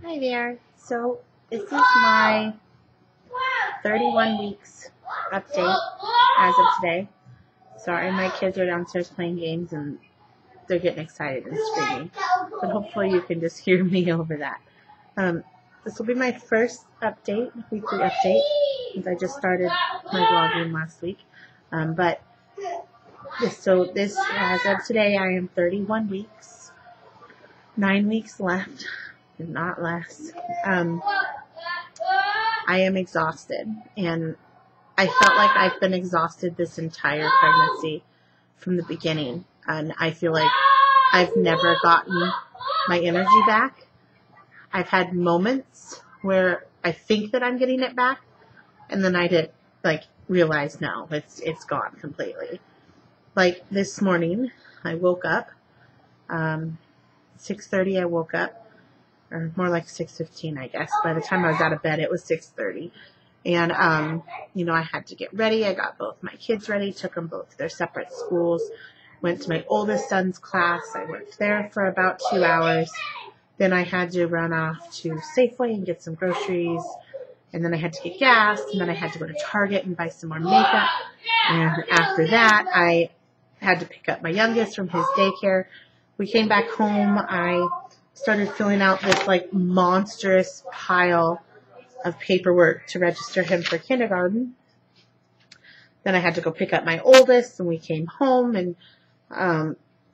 Hi there. So this is my 31 weeks update as of today. Sorry, my kids are downstairs playing games and they're getting excited and screaming. But hopefully you can just hear me over that. This will be my first weekly update, since I just started my vlogging last week. This, as of today, I am 31 weeks, 9 weeks left, if not less. I am exhausted, and I felt like I've been exhausted this entire pregnancy from the beginning, and I feel like I've never gotten my energy back. I've had moments where I think that I'm getting it back, and then I realize no, it's gone completely. Like this morning, I woke up, 6:30 I woke up, or more like 6:15, I guess. By the time I was out of bed, it was 6:30. And, I had to get ready. I got both my kids ready, took them both to their separate schools, went to my oldest son's class. I worked there for about 2 hours. Then I had to run off to Safeway and get some groceries. And then I had to get gas. And then I had to go to Target and buy some more makeup. And after that, I had to pick up my youngest from his daycare. We came back home. I started filling out this monstrous pile of paperwork to register him for kindergarten. Then I had to go pick up my oldest, and we came home, and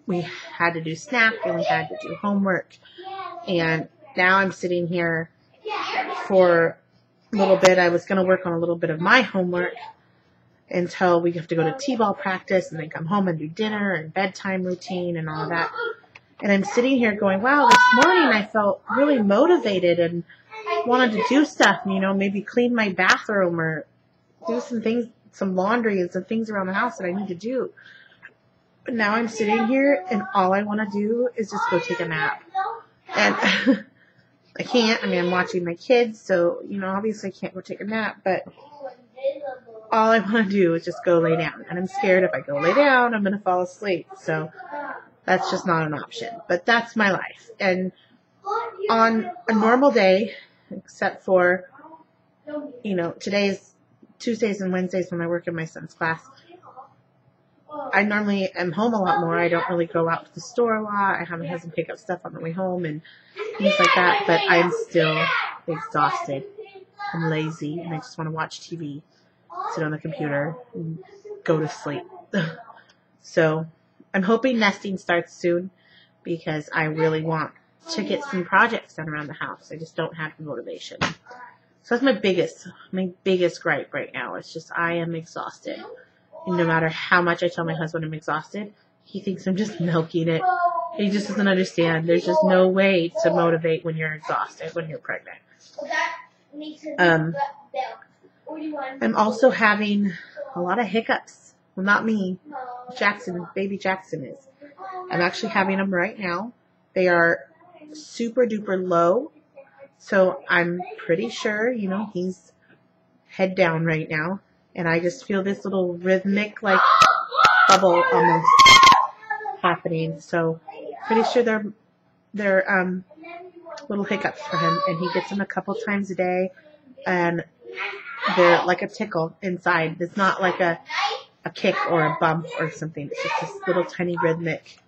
we had to do snack, and we had to do homework. And now I'm sitting here for a little bit. I was going to work on a little bit of my homework until we have to go to t-ball practice and then come home and do dinner and bedtime routine and all of that. And I'm sitting here going, wow, this morning I felt really motivated and wanted to do stuff, maybe clean my bathroom or do some things, some laundry and some things around the house that I need to do. But now I'm sitting here and all I want to do is just go take a nap. And I can't. I'm watching my kids, so, obviously I can't go take a nap, but all I want to do is just go lay down. And I'm scared if I go lay down, I'm going to fall asleep. So that's just not an option. But that's my life. And on a normal day, except for, today's Tuesdays and Wednesdays when I work in my son's class, I normally am home a lot more. I don't really go out to the store a lot. I have my husband pick up stuff on the way home and things like that. But I'm still exhausted. I'm lazy and I just want to watch TV, sit on the computer, and go to sleep. So I'm hoping nesting starts soon because I really want to get some projects done around the house. I just don't have the motivation. So that's my biggest gripe right now. It's just I am exhausted. And no matter how much I tell my husband I'm exhausted, he thinks I'm just milking it. He just doesn't understand. There's just no way to motivate when you're exhausted, when you're pregnant. I'm also having a lot of hiccups. Well, not me. Baby Jackson is. I'm actually having them right now. They are super duper low. So I'm pretty sure, he's head down right now. And I just feel this little rhythmic, bubble almost happening. So pretty sure they're little hiccups for him. And he gets them a couple times a day. And they're like a tickle inside. It's not like a kick or a bump or something. It's just this little tiny rhythmic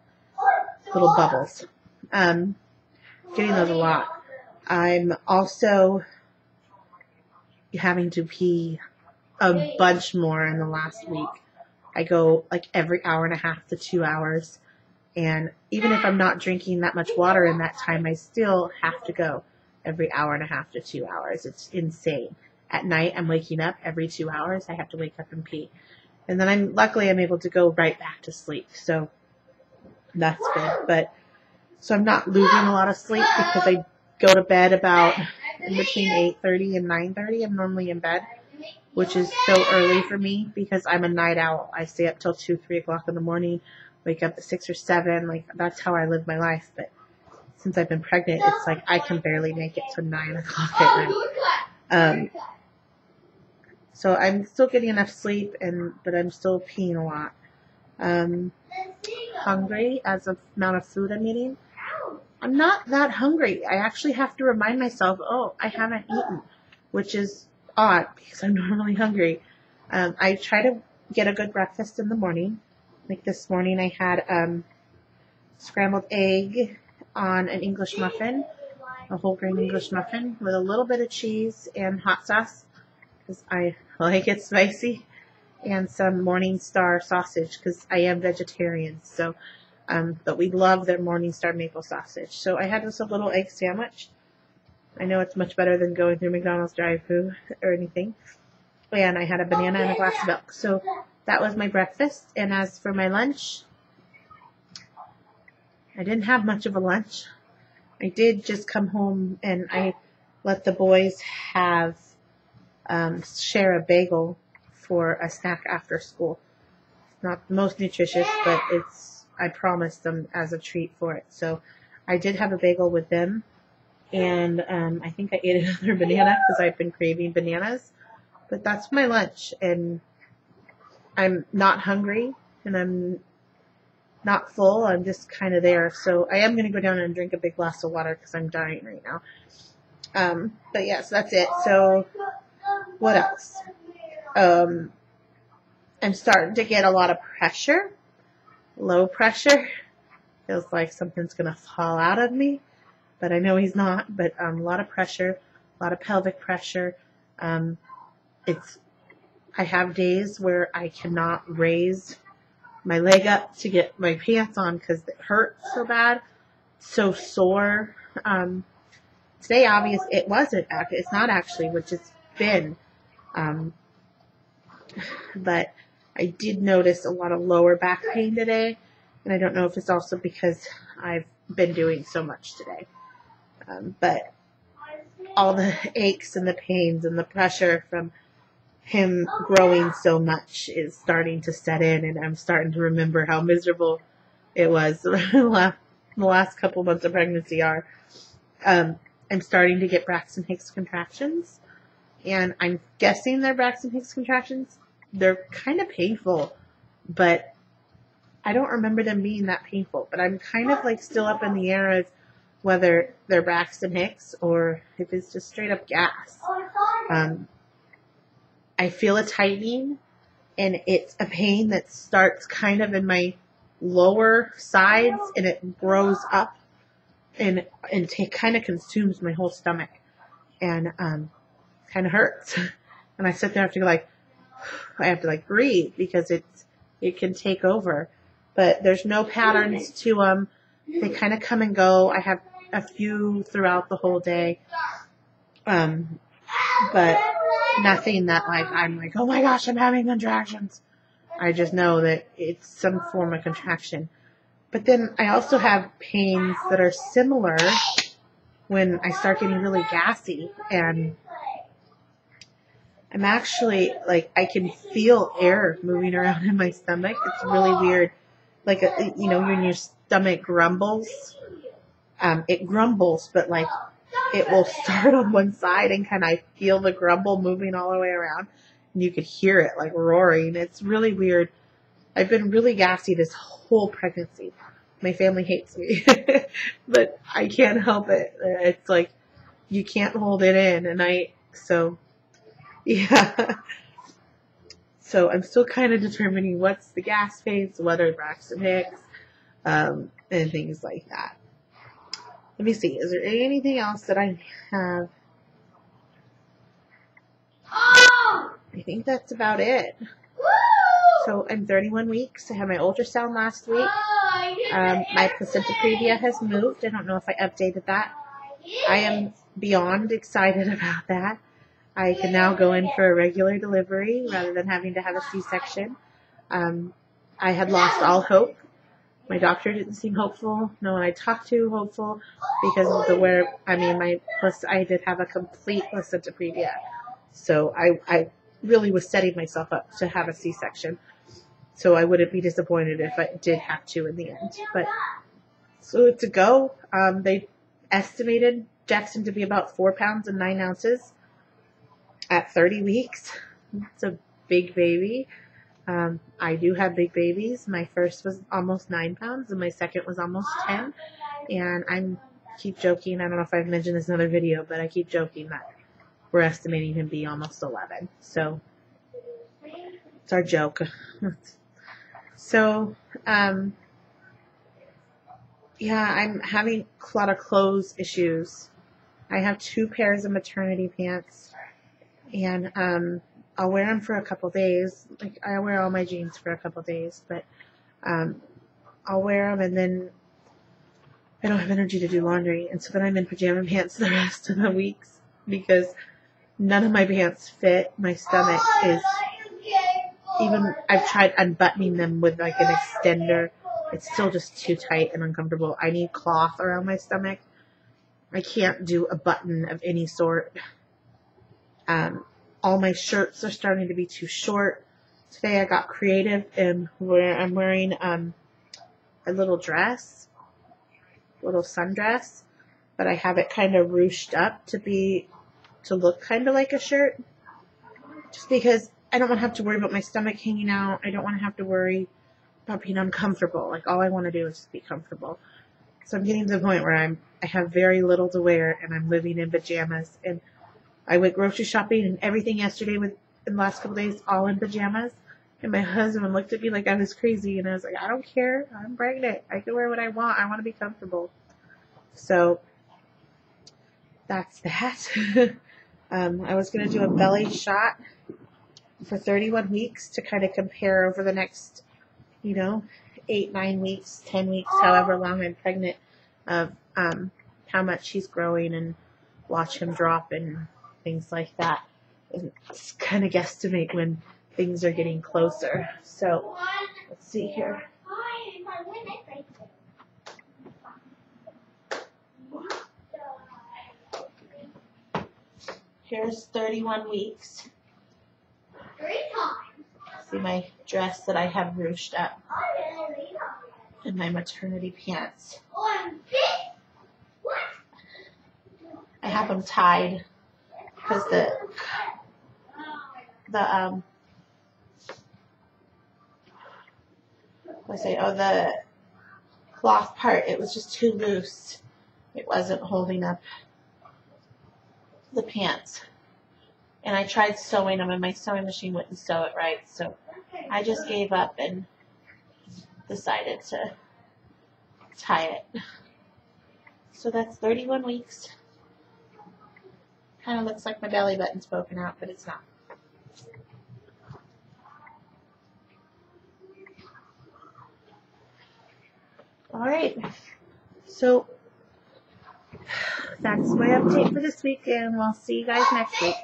little bubbles. Getting those a lot. I'm also having to pee a bunch more in the last week. I go every hour and a half to 2 hours. And even if I'm not drinking that much water in that time, I still have to go every hour and a half to 2 hours. It's insane. At night, I'm waking up every 2 hours. I have to wake up and pee. And then luckily I'm able to go right back to sleep. So that's good. So I'm not losing a lot of sleep because I go to bed about in between 8:30 and 9:30. I'm normally in bed, which is so early for me because I'm a night owl. I stay up till 2, 3 o'clock in the morning, wake up at 6 or 7. That's how I live my life. But since I've been pregnant, it's I can barely make it to 9 o'clock at night. So I'm still getting enough sleep, but I'm still peeing a lot. Hungry as the amount of food I'm eating. I'm not that hungry. I actually have to remind myself, oh, I haven't eaten, which is odd because I'm normally hungry. I try to get a good breakfast in the morning. Like this morning, I had scrambled egg on an English muffin, a whole grain English muffin with a little bit of cheese and hot sauce because I like it spicy, and some Morningstar sausage because I am vegetarian. So, but we love their Morningstar maple sausage. So I had just a little egg sandwich. I know it's much better than going through McDonald's drive-thru or anything. And I had a banana and a glass of milk. So that was my breakfast. And as for my lunch, I didn't have much of a lunch. I did just come home and I let the boys have share a bagel for a snack after school. It's not the most nutritious, but I promised them as a treat for it. So I did have a bagel with them, and I think I ate another banana because I've been craving bananas. But that's my lunch, and I'm not hungry, and I'm not full. I'm just kind of there. So I am going to go down and drink a big glass of water because I'm dying right now. But yes, that's it. So what else? I'm starting to get a lot of pressure, low pressure. Feels like something's going to fall out of me, but I know he's not. But a lot of pressure, a lot of pelvic pressure. I have days where I cannot raise my leg up to get my pants on because it hurts so bad, so sore. Today, obviously, it's not actually, which it's been. But I did notice a lot of lower back pain today, and I don't know if it's also because I've been doing so much today. But all the aches and the pains and the pressure from him growing so much is starting to set in, and I'm starting to remember how miserable it was the last couple months of pregnancy are. I'm starting to get Braxton Hicks contractions, and I'm guessing they're Braxton Hicks contractions. They're kind of painful, but I don't remember them being that painful. But I'm kind of like still up in the air as whether they're Braxton Hicks or if it's just straight up gas. I feel a tightening, and it's a pain that starts kind of in my lower sides, and it grows up and kind of consumes my whole stomach, and kind of hurts. And I sit there I have to breathe because it can take over. But there's no patterns to them. They kind of come and go. I have a few throughout the whole day. But nothing that I'm like, oh my gosh, I'm having contractions. I just know that it's some form of contraction. But then I also have pains that are similar when I start getting really gassy, and I'm actually I can feel air moving around in my stomach. It's really weird. When your stomach grumbles, it grumbles, but it will start on one side and kind of feel the grumble moving all the way around, and you could hear it roaring. It's really weird. I've been really gassy this whole pregnancy. My family hates me, but I can't help it. It's you can't hold it in, yeah. So I'm still kind of determining what's the gas phase, whether Braxton Hicks, and things like that. Let me see. Is there anything else that I have? I think that's about it. So I'm 31 weeks. I had my ultrasound last week. My placenta previa has moved. I don't know if I updated that. I am beyond excited about that. I can now go in for a regular delivery rather than having to have a C-section. I had lost all hope. My doctor didn't seem hopeful. No one I talked to hopeful because of I did have a complete placenta previa. So I really was setting myself up to have a C-section. So I wouldn't be disappointed if I did have to in the end. But so it's a go. They estimated Jackson to be about 4 pounds and 9 ounces at 30 weeks. It's a big baby. I do have big babies. My first was almost 9 pounds, and my second was almost 10. And I'm keep joking. I don't know if I've mentioned this in another video, but I keep joking that we're estimating him to be almost 11. So it's our joke. So, yeah, I'm having a lot of clothes issues. I have 2 pairs of maternity pants, and I'll wear them for a couple days. Like, I wear all my jeans for a couple days, but I'll wear them, and then I don't have energy to do laundry, and so then I'm in pajama pants the rest of the weeks because none of my pants fit. My stomach is, even I've tried unbuttoning them with like an extender. It's still just too tight and uncomfortable. I need cloth around my stomach. I can't do a button of any sort. All my shirts are starting to be too short. Today I got creative and I'm wearing a little dress, little sundress, but I have it kind of ruched up to look kind of like a shirt, just because I don't want to have to worry about my stomach hanging out. I don't want to have to worry about being uncomfortable. Like, all I want to do is just be comfortable. So I'm getting to the point where I have very little to wear, and I'm living in pajamas. And I went grocery shopping and everything yesterday in the last couple days, all in pajamas. And my husband looked at me like I was crazy, and I was like, I don't care. I'm pregnant. I can wear what I want. I want to be comfortable. So that's that. I was going to do a belly shot for 31 weeks to kind of compare over the next, 8, 9 weeks, 10 weeks, however long I'm pregnant, of how much he's growing and watch him drop and things like that. And just kind of guesstimate when things are getting closer. So let's see here. Here's 31 weeks. See my dress that I have ruched up and my maternity pants. I have them tied because the cloth part, it was just too loose. It wasn't holding up the pants. And I tried sewing them, and my sewing machine wouldn't sew it right, so I just gave up and decided to tie it. So that's 31 weeks. Kind of looks like my belly button's poking out, but it's not. All right, so that's my update for this week, and we'll see you guys next week.